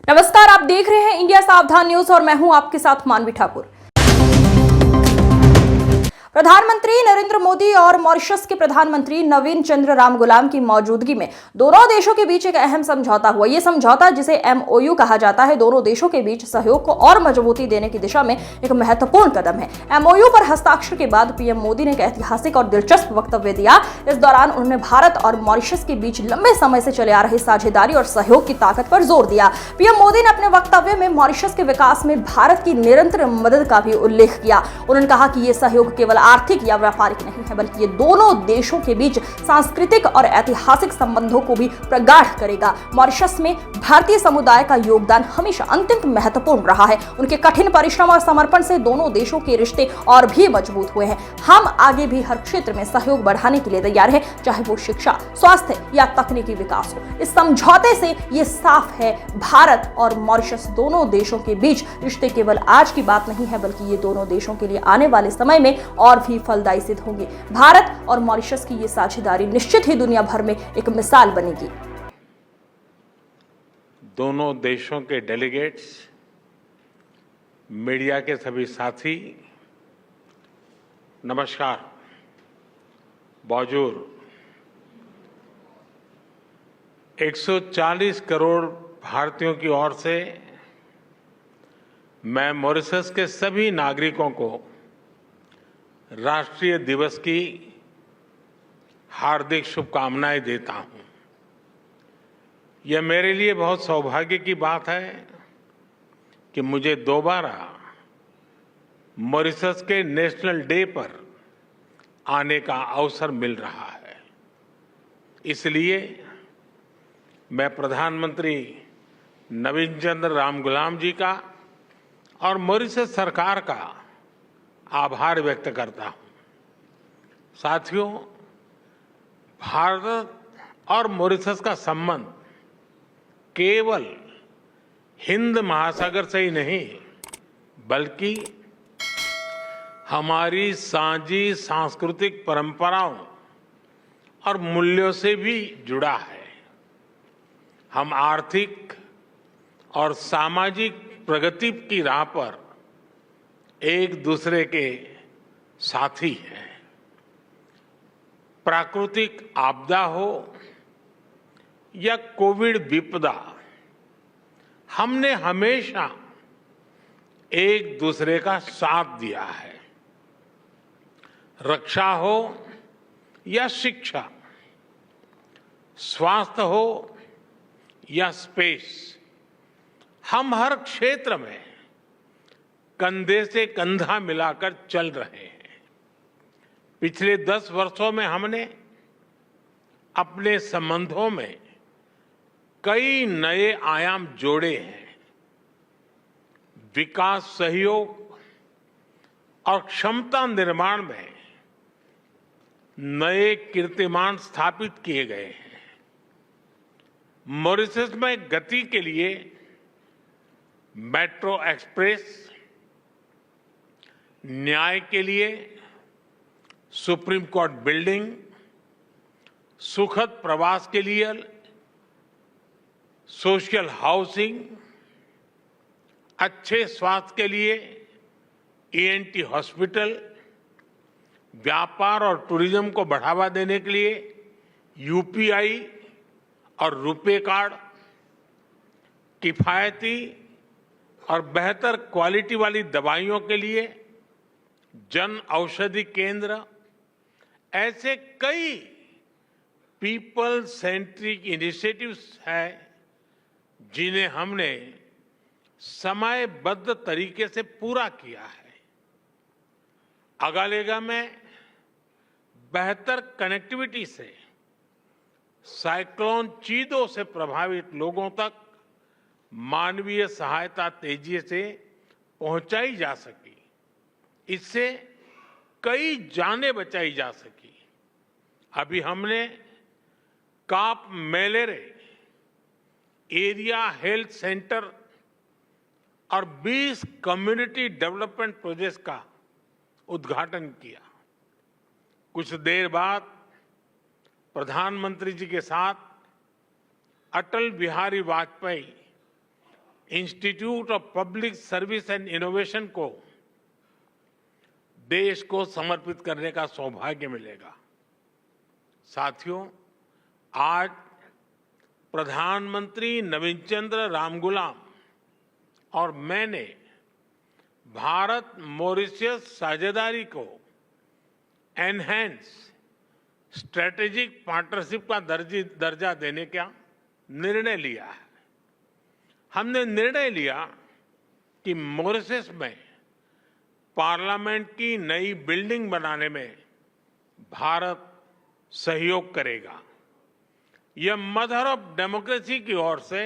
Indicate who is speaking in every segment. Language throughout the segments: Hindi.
Speaker 1: नमस्कार, आप देख रहे हैं इंडिया सावधान न्यूज और मैं हूं आपके साथ मानवी ठाकुर। प्रधानमंत्री नरेंद्र मोदी और मॉरिशस के प्रधानमंत्री नवीन चंद्र रामगुलाम की मौजूदगी में दोनों देशों के बीच एक अहम समझौता हुआ। यह समझौता, जिसे MOU कहा जाता है, दोनों देशों के बीच सहयोग को और मजबूती देने की दिशा में एक महत्वपूर्ण कदम है। MOU पर हस्ताक्षर के बाद पीएम मोदी ने एक ऐतिहासिक और दिलचस्प वक्तव्य दिया। इस दौरान उन्होंने भारत और मॉरिशस के बीच लंबे समय से चले आ रही साझेदारी और सहयोग की ताकत पर जोर दिया। पीएम मोदी ने अपने वक्तव्य में मॉरिशस के विकास में भारत की निरंतर मदद का भी उल्लेख किया। उन्होंने कहा कि यह सहयोग केवल आर्थिक या व्यापारिक नहीं है, बल्कि ये दोनों देशों के बीच सांस्कृतिक और ऐतिहासिक संबंधों को भी प्रगाढ़ करेगा। मॉरिशस में भारतीय समुदाय का योगदान हमेशा अत्यंत महत्वपूर्ण रहा है। उनके कठिन परिश्रम और समर्पण से दोनों देशों के रिश्ते और भी मजबूत हुए हैं। हम आगे भी हर क्षेत्र में सहयोग बढ़ाने के लिए तैयार हैं, चाहे वो शिक्षा, स्वास्थ्य या तकनीकी विकास हो। इस समझौते से ये साफ है, भारत और मॉरिशस दोनों देशों के बीच रिश्ते केवल आज की बात नहीं है, बल्कि ये दोनों देशों के लिए आने वाले समय में और भी फलदायी सिद्ध होंगे। भारत और मॉरिशस की ये साझेदारी निश्चित ही दुनिया भर में एक मिसाल बनेगी।
Speaker 2: दोनों देशों के डेलीगेट्स, मीडिया के सभी साथी, नमस्कार। बॉजूर 140 करोड़ भारतीयों की ओर से मैं मॉरिशस के सभी नागरिकों को राष्ट्रीय दिवस की हार्दिक शुभकामनाएं देता हूं। यह मेरे लिए बहुत सौभाग्य की बात है कि मुझे दोबारा मॉरिशस के नेशनल डे पर आने का अवसर मिल रहा है। इसलिए मैं प्रधानमंत्री नवीन चंद्र रामगुलाम जी का और मॉरिशस सरकार का आभार व्यक्त करता हूं। साथियों, भारत और मॉरिशस का संबंध केवल हिंद महासागर से ही नहीं, बल्कि हमारी साझी सांस्कृतिक परंपराओं और मूल्यों से भी जुड़ा है। हम आर्थिक और सामाजिक प्रगति की राह पर एक दूसरे के साथी हैं। प्राकृतिक आपदा हो या कोविड विपदा, हमने हमेशा एक दूसरे का साथ दिया है। रक्षा हो या शिक्षा, स्वास्थ्य हो या स्पेस, हम हर क्षेत्र में कंधे से कंधा मिलाकर चल रहे हैं। पिछले 10 वर्षों में हमने अपने संबंधों में कई नए आयाम जोड़े हैं। विकास सहयोग और क्षमता निर्माण में नए कीर्तिमान स्थापित किए गए हैं। मॉरिशस में गति के लिए मेट्रो एक्सप्रेस, न्याय के लिए सुप्रीम कोर्ट बिल्डिंग, सुखद प्रवास के लिए सोशल हाउसिंग, अच्छे स्वास्थ्य के लिए ENT हॉस्पिटल, व्यापार और टूरिज्म को बढ़ावा देने के लिए UPI और रुपे कार्ड, किफायती और बेहतर क्वालिटी वाली दवाइयों के लिए जन औषधि केंद्र, ऐसे कई पीपल सेंट्रिक इनिशिएटिव्स हैं जिन्हें हमने समयबद्ध तरीके से पूरा किया है। अगालेगा में बेहतर कनेक्टिविटी से साइक्लोन चीदो से प्रभावित लोगों तक मानवीय सहायता तेजी से पहुंचाई जा सकी। इससे कई जानें बचाई जा सकी। अभी हमने काप मेलेरे एरिया हेल्थ सेंटर और 20 कम्युनिटी डेवलपमेंट प्रोजेक्ट्स का उद्घाटन किया। कुछ देर बाद प्रधानमंत्री जी के साथ Atal Bihari Vajpayee institute of public service and innovation को देश को समर्पित करने का सौभाग्य मिलेगा। साथियों, आज प्रधानमंत्री नवीन चंद्र रामगुलाम और मैंने भारत मॉरिशस साझेदारी को एनहांस स्ट्रेटेजिक पार्टनरशिप का दर्जा देने का निर्णय लिया है। हमने निर्णय लिया कि मॉरिशस में पार्लियामेंट की नई बिल्डिंग बनाने में भारत सहयोग करेगा। यह मदर ऑफ डेमोक्रेसी की ओर से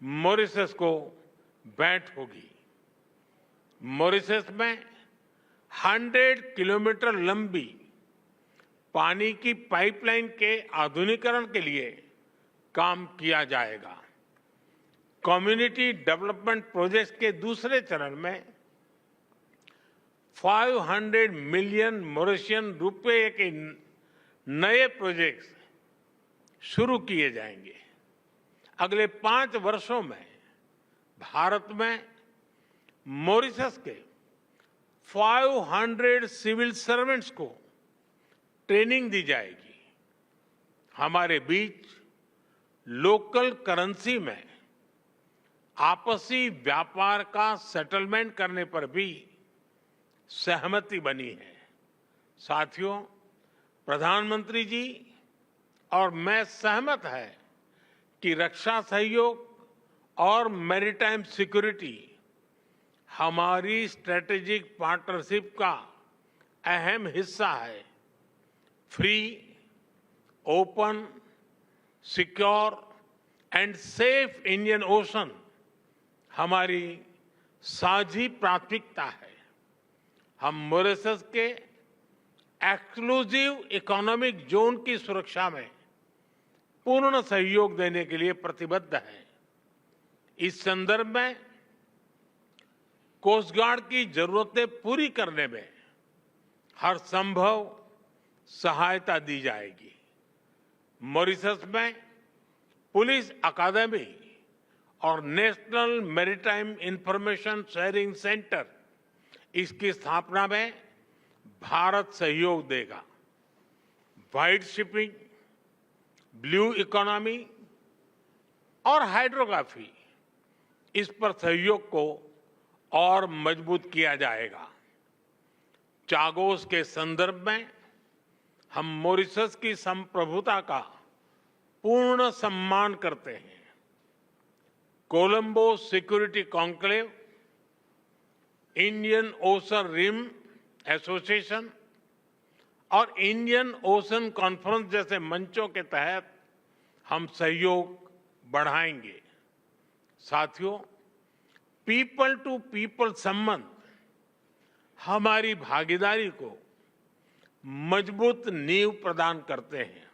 Speaker 2: मॉरिशस को भेंट होगी। मॉरिशस में 100 किलोमीटर लंबी पानी की पाइपलाइन के आधुनिकीकरण के लिए काम किया जाएगा। कम्युनिटी डेवलपमेंट प्रोजेक्ट के दूसरे चरण में 500 मिलियन मॉरिशियन रुपए के नए प्रोजेक्ट्स शुरू किए जाएंगे। अगले 5 वर्षों में भारत में मॉरिशस के 500 सिविल सर्वेंट्स को ट्रेनिंग दी जाएगी। हमारे बीच लोकल करेंसी में आपसी व्यापार का सेटलमेंट करने पर भी सहमति बनी है। साथियों, प्रधानमंत्री जी और मैं सहमत है कि रक्षा सहयोग और मैरीटाइम सिक्योरिटी हमारी स्ट्रेटेजिक पार्टनरशिप का अहम हिस्सा है। Free, open, secure and safe Indian ocean हमारी साझी प्राथमिकता है। हम मॉरिशस के एक्सक्लूसिव इकोनॉमिक जोन की सुरक्षा में पूर्ण सहयोग देने के लिए प्रतिबद्ध हैं। इस संदर्भ में कोस्ट गार्ड की जरूरतें पूरी करने में हर संभव सहायता दी जाएगी। मॉरिशस में पुलिस अकादमी और national maritime information sharing centre, इसकी स्थापना में भारत सहयोग देगा। व्हाइट शिपिंग, ब्लू इकोनॉमी और हाइड्रोग्राफी, इस पर सहयोग को और मजबूत किया जाएगा। चागोस के संदर्भ में हम मॉरिशस की संप्रभुता का पूर्ण सम्मान करते हैं। Colombo security conclave, Indian ocean rim association और इंडियन ओशन कॉन्फ्रेंस जैसे मंचों के तहत हम सहयोग बढ़ाएंगे। साथियों, पीपल टू पीपल संबंध हमारी भागीदारी को मजबूत नींव प्रदान करते हैं।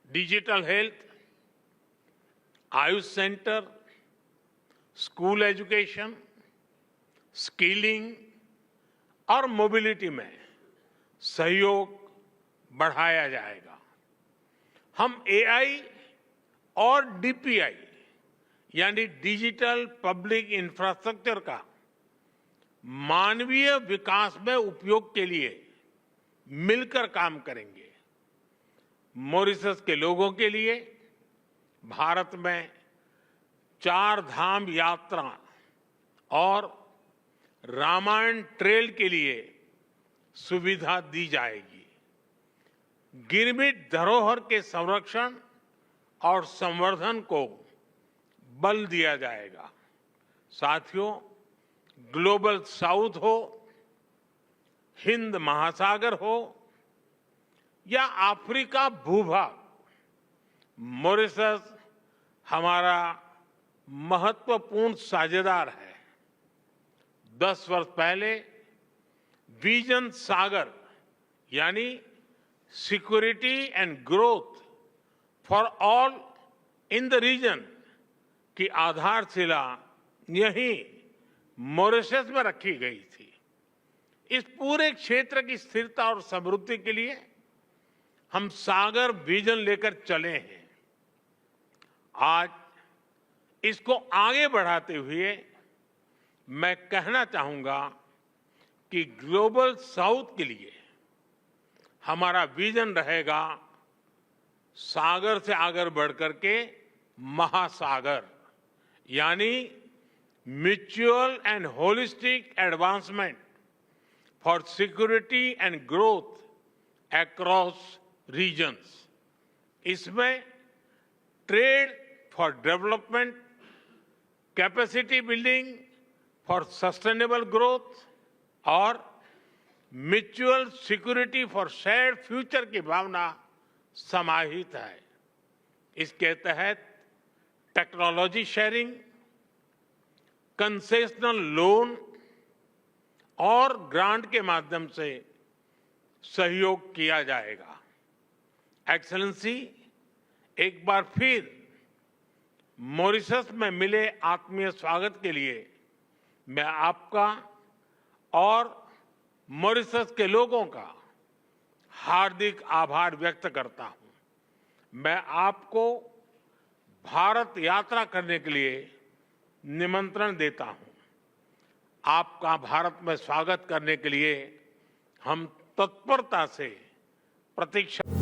Speaker 2: Digital health, Ayush centre, school education, skilling और मोबिलिटी में सहयोग बढ़ाया जाएगा। हम एआई और डीपीआई यानी डिजिटल पब्लिक इंफ्रास्ट्रक्चर का मानवीय विकास में उपयोग के लिए मिलकर काम करेंगे। मॉरिशस के लोगों के लिए भारत में 4 धाम यात्रा और रामायण ट्रेल के लिए सुविधा दी जाएगी। गिरमिट धरोहर के संरक्षण और संवर्धन को बल दिया जाएगा। साथियों, ग्लोबल साउथ हो, हिंद महासागर हो या अफ्रीका भूभाग, मॉरिशस हमारा महत्वपूर्ण साझेदार है। 10 वर्ष पहले विजन सागर यानी security and growth for all in the region की आधारशिला यहीं मॉरिशस में रखी गई थी। इस पूरे क्षेत्र की स्थिरता और समृद्धि के लिए हम सागर विजन लेकर चले हैं। आज इसको आगे बढ़ाते हुए मैं कहना चाहूंगा कि ग्लोबल साउथ के लिए हमारा विजन रहेगा सागर से आगे बढ़कर के महासागर, यानी mutual and holistic advancement for security and growth across regions. इसमें trade for development, capacity building for sustainable growth और mutual security for shared future की भावना समाहित है। इसके तहत टेक्नोलॉजी शेयरिंग, कंसेशनल लोन और ग्रांट के माध्यम से सहयोग किया जाएगा। एक्सेलेंसी, एक बार फिर मॉरिशस में मिले आत्मीय स्वागत के लिए मैं आपका और मॉरिशस के लोगों का हार्दिक आभार व्यक्त करता हूं। मैं आपको भारत यात्रा करने के लिए निमंत्रण देता हूं। आपका भारत में स्वागत करने के लिए हम तत्परता से प्रतीक्षा